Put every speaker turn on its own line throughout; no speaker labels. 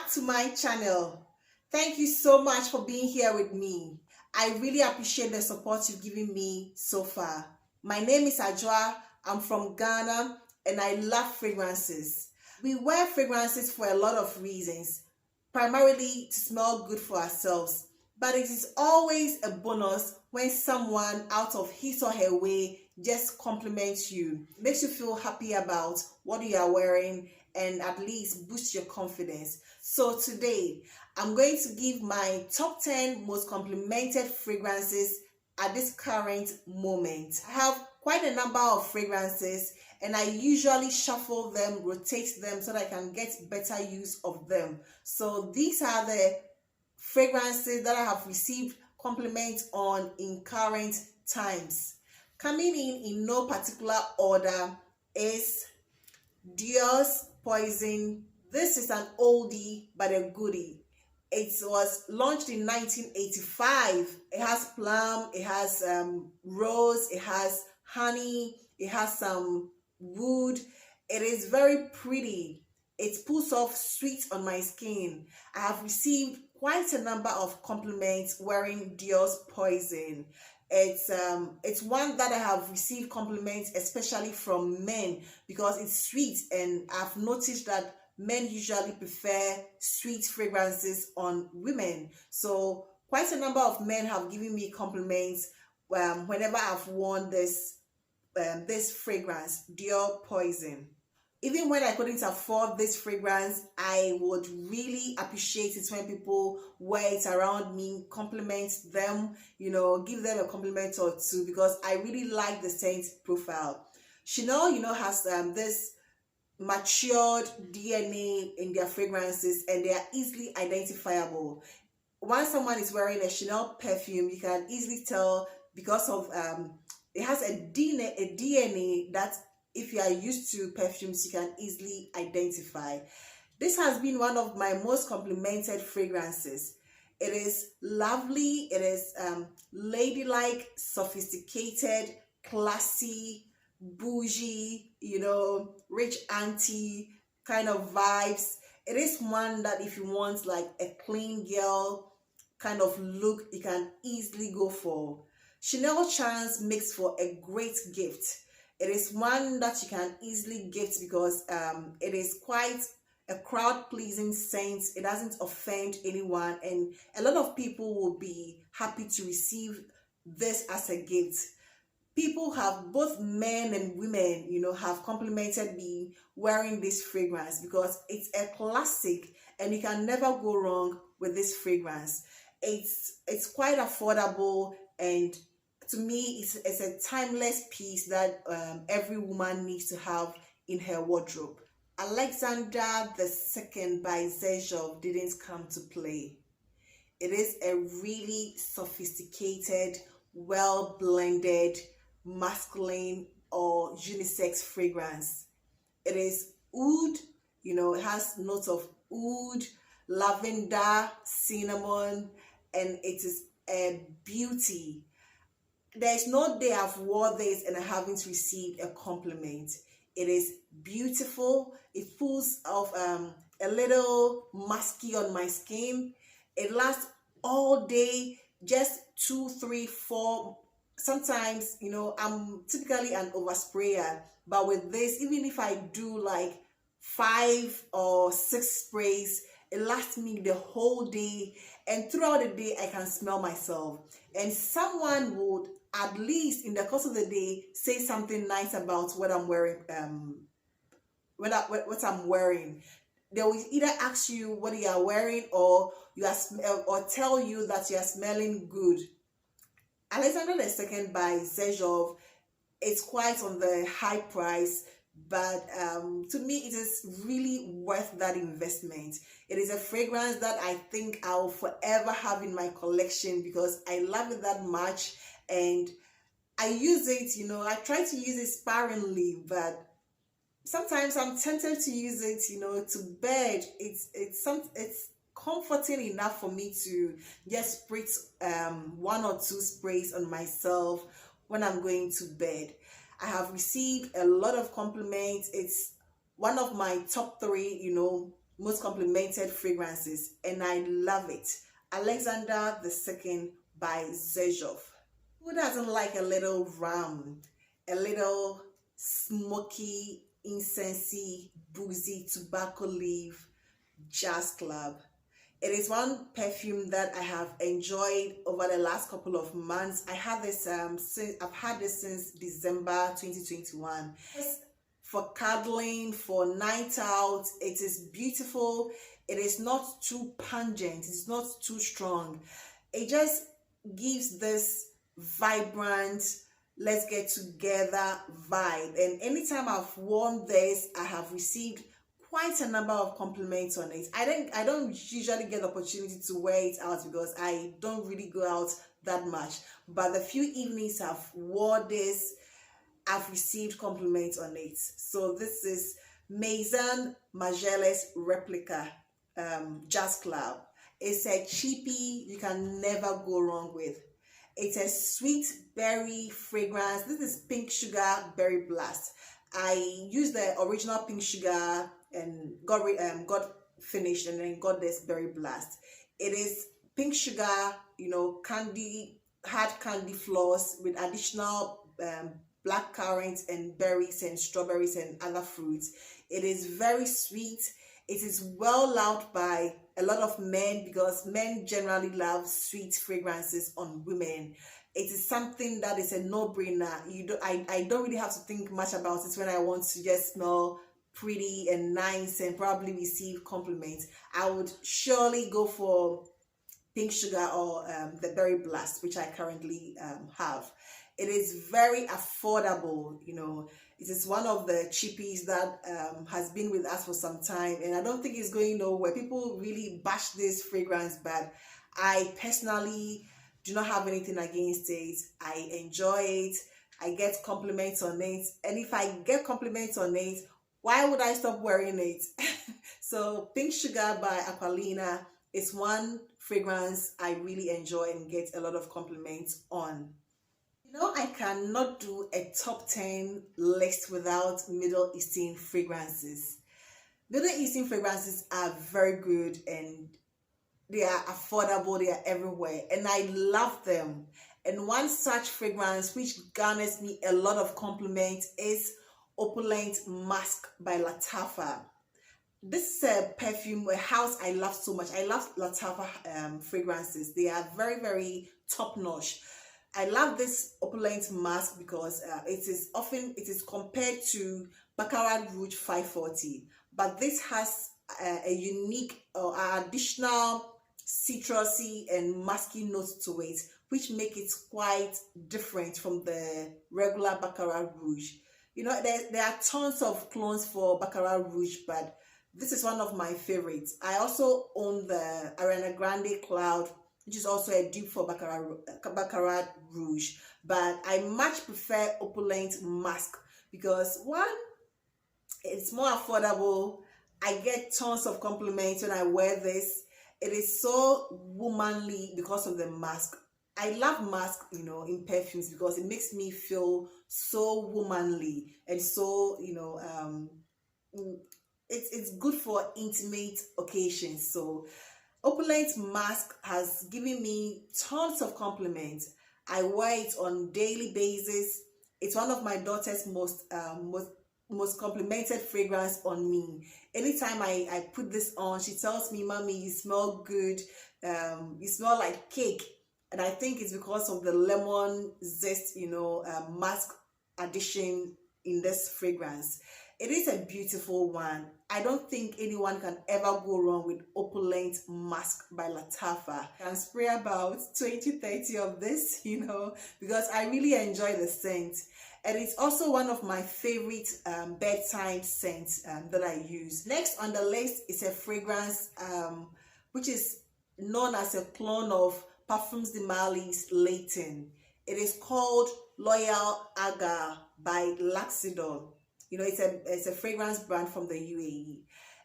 back to my channel. Thank you so much for being here with me. I really appreciate the support you've given me so far. My name is Agar. I'm from Ghana and I love fragrances. We wear fragrances for a lot of reasons, primarily to smell good for ourselves. But it is always a bonus when someone out of his or her way just compliments you, makes you feel happy about what you are wearing, and at least boost your confidence. So today, I'm going to give my top 10 most complimented fragrances at this current moment. I have quite a number of fragrances and I usually shuffle them, rotate them so that I can get better use of them. So these are the fragrances that I have received compliments on in current times. Coming in no particular order is Dior's Poison. This is an oldie but a goodie. It was launched in 1985. It has plum, it has rose, it has honey, it has some wood. It is very pretty. It pulls off sweet on my skin. I have received quite a number of compliments wearing Dior's Poison. It's one that I have received compliments especially from men because it's sweet, and I've noticed that men usually prefer sweet fragrances on women. So quite a number of men have given me compliments whenever I've worn this fragrance, Dior Poison. Even when I couldn't afford this fragrance, I would really appreciate it when people wear it around me, compliment them, give them a compliment or two, because I really like the scent profile. Chanel, has this matured DNA in their fragrances, and they are easily identifiable. Once someone is wearing a Chanel perfume, you can easily tell because of it has a DNA that, if you are used to perfumes, you can easily identify. This has been one of my most complimented fragrances. It is lovely, it is ladylike, sophisticated, classy, bougie, rich auntie kind of vibes. It is one that if you want like a clean girl kind of look, you can easily go for. Chanel Chance makes for a great gift. It is one that you can easily gift because it is quite a crowd-pleasing scent. It doesn't offend anyone, and a lot of people will be happy to receive this as a gift. People have, both men and women, have complimented me wearing this fragrance because it's a classic and you can never go wrong with this fragrance. It's quite affordable, and to me, it's a timeless piece that every woman needs to have in her wardrobe. Alexandria II by Zejov didn't come to play. It is a really sophisticated, well-blended, masculine or unisex fragrance. It is oud, it has notes of oud, lavender, cinnamon, and it is a beauty. There's no day I've worn this and I haven't received a compliment. It is beautiful. It pulls off a little musky on my skin. It lasts all day, just 2, 3, 4. Sometimes, I'm typically an oversprayer, but with this, even if I do like 5 or 6 sprays, it lasts me the whole day, and throughout the day I can smell myself, and someone would at least in the course of the day say something nice about what I'm wearing. What I'm wearing, they will either ask you what you are wearing, or or tell you that you are smelling good. Alexandria II by Zejov, it's quite on the high price, but to me it is really worth that investment. It is a fragrance that I think I will forever have in my collection because I love it that much, and I use it, I try to use it sparingly, but sometimes I'm tempted to use it, to bed. It's comforting enough for me to just spritz 1 or 2 sprays on myself when I'm going to bed. I have received a lot of compliments. It's one of my top 3, most complimented fragrances, and I love it. Alexandria II by Zejov. Who doesn't like a little rum, a little smoky, incensey, boozy, tobacco leaf, jazz club? It is one perfume that I have enjoyed over the last couple of months. I have this I've had this since December 2021. For cuddling, for night out, it is beautiful. It is not too pungent, it's not too strong. It just gives this vibrant, let's get together vibe. And anytime I've worn this, I have received quite a number of compliments on it. I don't usually get the opportunity to wear it out because I don't really go out that much, but the few evenings I've worn this, I've received compliments on it. So this is Maison Margeila's Replica Jazz Club. It's a cheapie you can never go wrong with. It's a sweet berry fragrance. This is pink sugar berry blast. I used the original pink sugar and got finished, and then got this berry blast. It is pink sugar, you know, candy, hard candy floss with additional black currants and berries and strawberries and other fruits. It is very sweet. It is well loved by a lot of men because men generally love sweet fragrances on women. It is something that is a no-brainer. I don't really have to think much about it when I want to just smell pretty and nice and probably receive compliments. I would surely go for pink sugar or the berry blast, which I currently have. It is very affordable, you know. It is one of the cheapies that has been with us for some time, and I don't think it's going nowhere. People really bash this fragrance, but I personally do not have anything against it. I enjoy it. I get compliments on it, and if I get compliments on it, why would I stop wearing it? So Pink Sugar by Aquolina is one fragrance I really enjoy and get a lot of compliments on. You know, I cannot do a top 10 list without Middle Eastern fragrances. Middle Eastern fragrances are very good and they are affordable, they are everywhere, and I love them. And one such fragrance which garners me a lot of compliments is Opulent Musk by Lattafa. This is a perfume, a house I love so much. I love Lattafa fragrances. They are very, very top-notch. I love this Opulent Musk because it is compared to Baccarat Rouge 540, but this has a unique or additional citrusy and musky note to it, which make it quite different from the regular Baccarat Rouge. You know, there are tons of clones for Baccarat Rouge, but this is one of my favorites. I also own the Ariana Grande Cloud, which is also a dupe for Baccarat Rouge, but I much prefer Opulent Musk because one, it's more affordable. I get tons of compliments when I wear this. It is so womanly because of the musk. I love musk, you know, in perfumes because it makes me feel so womanly and so, you know, it's good for intimate occasions. So Opulent Musk has given me tons of compliments. I wear it on daily basis. It's one of my daughter's most complimented fragrance on me. Anytime I put this on, she tells me, "Mommy, you smell good. You smell like cake." And I think it's because of the lemon zest, you know, musk addition in this fragrance. It is a beautiful one. I don't think anyone can ever go wrong with Opulent Musk by Lattafa. I can spray about 20-30 of this, you know, because I really enjoy the scent. And it's also one of my favorite bedtime scents that I use. Next on the list is a fragrance which is known as a clone of Parfums de Marly's Leighton. It is called Loyal Agar by Luxidor. You know, it's a fragrance brand from the UAE.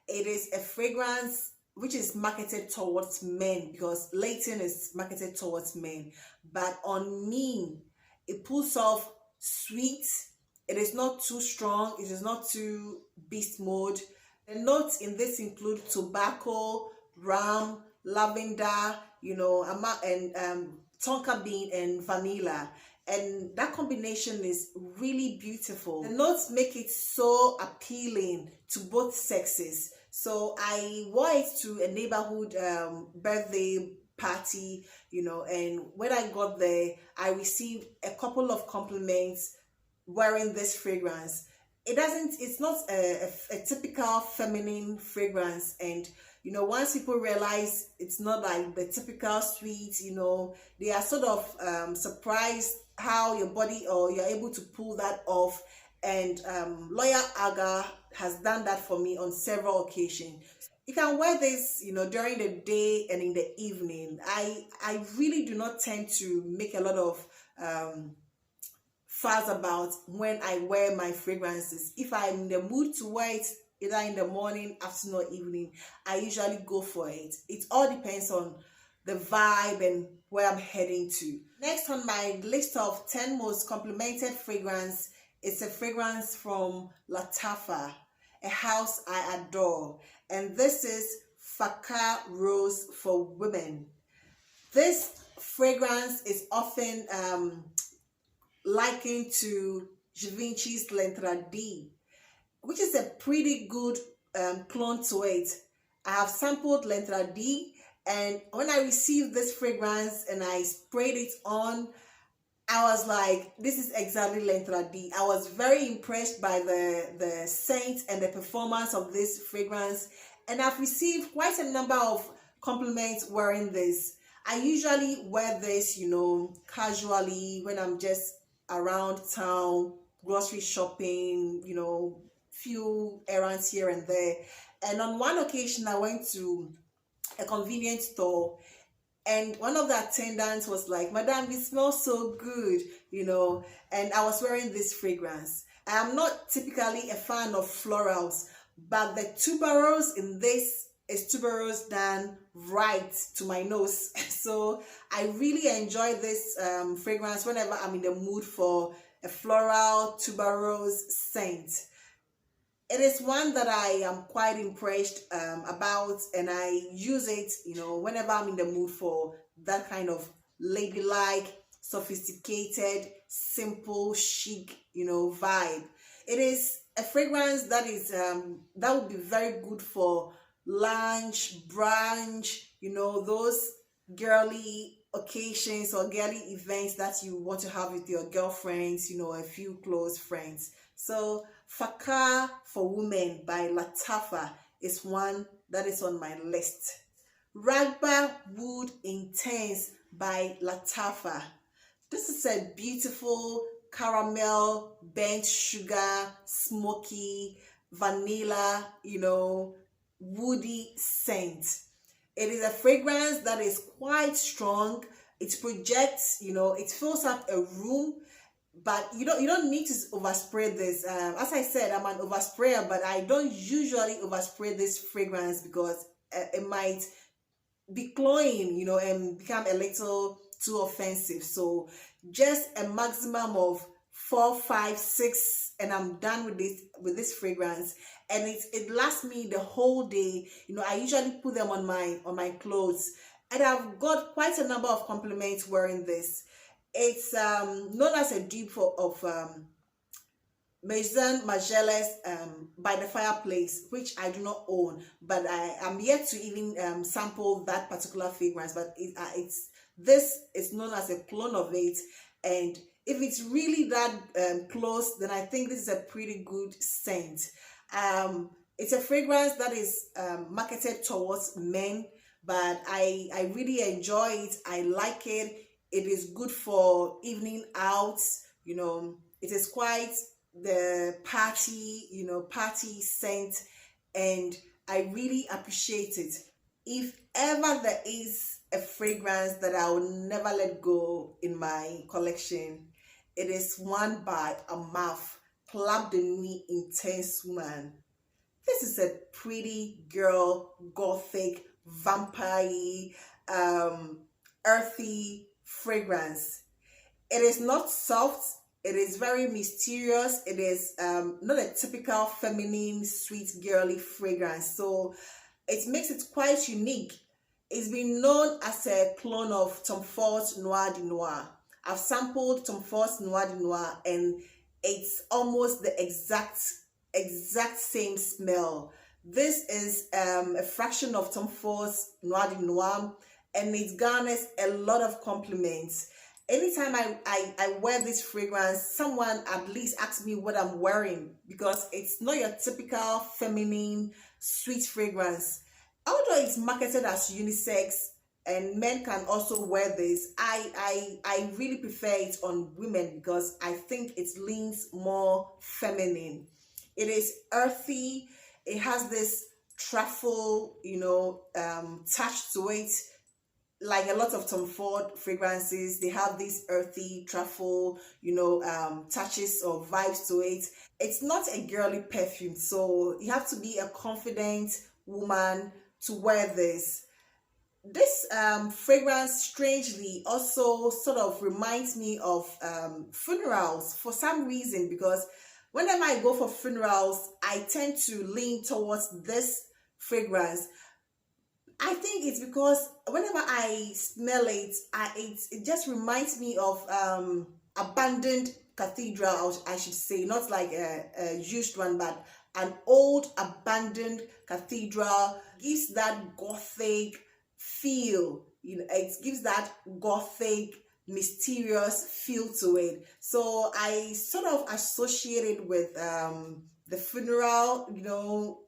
It is a fragrance which is marketed towards men because Leighton is marketed towards men. But on me, it pulls off sweet. It is not too strong. It is not too beast mode. The notes in this include tobacco, rum, lavender, and tonka bean and vanilla. And that combination is really beautiful. The notes make it so appealing to both sexes. So I wore it to a neighborhood birthday party, and when I got there, I received a couple of compliments wearing this fragrance. It's not a typical feminine fragrance, and once people realize it's not like the typical sweet, they are sort of surprised how your body, or you're able to pull that off. And lawyer Agar has done that for me on several occasions. You can wear this during the day and in the evening. I really do not tend to make a lot of fuss about when I wear my fragrances. If I'm in the mood to wear it either in the morning, afternoon, or evening, I usually go for it. It all depends on the vibe and where I'm heading to. Next on my list of 10 most complimented fragrance is a fragrance from Lattafa, a house I adore, and this is Fakhar Rose for Women. This fragrance is often likened to Givenchy's Lentra D, which is a pretty good clone to it. I have sampled Lentra D, and when I received this fragrance and I sprayed it on, I was like, this is exactly Lentra D. I was very impressed by the scent and the performance of this fragrance, and I've received quite a number of compliments wearing this. I usually wear this, casually when I'm just around town, grocery shopping, few errands here and there. And on one occasion, I went to a convenience store, and one of the attendants was like, "Madam, it smells so good," and I was wearing this fragrance. I am not typically a fan of florals, but the tuberose in this is tuberose done right to my nose. So I really enjoy this fragrance whenever I'm in the mood for a floral tuberose scent. It is one that I am quite impressed about, and I use it, whenever I'm in the mood for that kind of ladylike, sophisticated, simple, chic, vibe. It is a fragrance that is that would be very good for lunch, brunch, those girly occasions or girly events that you want to have with your girlfriends, a few close friends. So Fakhar for Women by Lattafa is one that is on my list. Raghba Wood Intense by Lattafa. This is a beautiful caramel, burnt sugar, smoky, vanilla, woody scent. It is a fragrance that is quite strong. It projects, it fills up a room, but you don't need to overspray this. As I said, I'm an oversprayer, but I don't usually overspray this fragrance because it might be cloying, and become a little too offensive. So just a maximum of 4, 5, 6, and I'm done with this fragrance, and it lasts me the whole day. I usually put them on my clothes, and I've got quite a number of compliments wearing this. It's known as a dupe of Maison Margeila's By the Fireplace, which I do not own, but I am yet to even sample that particular fragrance. But this is known as a clone of it, and if it's really that close, then I think this is a pretty good scent. It's a fragrance that is marketed towards men, but I really enjoy it. I like it. It is good for evening outs. It is quite the party, party scent, and I really appreciate it. If ever there is a fragrance that I will never let go in my collection, it is one by Armaf, Club de Nuit Intense Woman. This is a pretty girl, gothic, vampire, earthy fragrance. It is not soft, It is very mysterious. It is not a typical feminine, sweet, girly fragrance. So it makes it quite unique. It's been known as a clone of Tom Ford's Noir de Noir. I've sampled Tom Ford's Noir de Noir and it's almost the exact same smell. This is a fraction of Tom Ford's Noir de Noir and it garners a lot of compliments. Anytime I wear this fragrance, someone at least asks me what I'm wearing because it's not your typical feminine, sweet fragrance. Although it's marketed as unisex and men can also wear this, I really prefer it on women because I think it leans more feminine. It is earthy. It has this truffle, touch to it. Like a lot of Tom Ford fragrances, they have this earthy truffle, touches or vibes to it. It's not a girly perfume, so you have to be a confident woman to wear this. This fragrance strangely also sort of reminds me of funerals for some reason, because whenever I go for funerals, I tend to lean towards this fragrance. I think it's because whenever I smell it, it just reminds me of abandoned cathedral, I should say, not like a used one, but an old abandoned cathedral. Gives that gothic feel, it gives that gothic mysterious feel to it. So I sort of associate it with the funeral,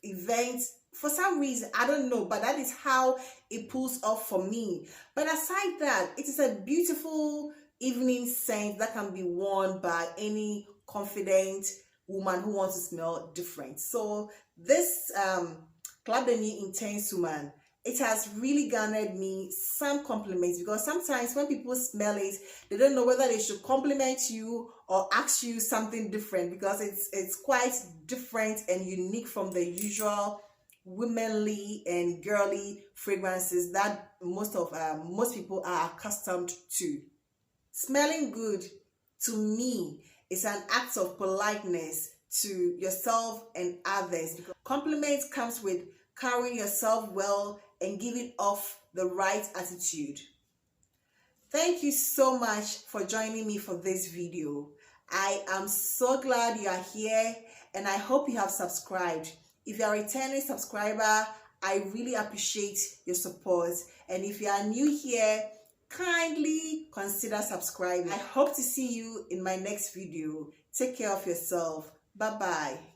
event. For some reason, I don't know, but that is how it pulls off for me. But aside that, it is a beautiful evening scent that can be worn by any confident woman who wants to smell different. So this Club de Nuit Intense Woman, it has really garnered me some compliments, because sometimes when people smell it, they don't know whether they should compliment you or ask you something different, because it's quite different and unique from the usual womanly and girly fragrances that most people are accustomed to. Smelling good, to me, is an act of politeness to yourself and others. Compliments comes with carrying yourself well and giving off the right attitude. Thank you so much for joining me for this video. I am so glad you are here and I hope you have subscribed. If you are a returning subscriber, I really appreciate your support. And if you are new here, kindly consider subscribing. I hope to see you in my next video. Take care of yourself. Bye-bye.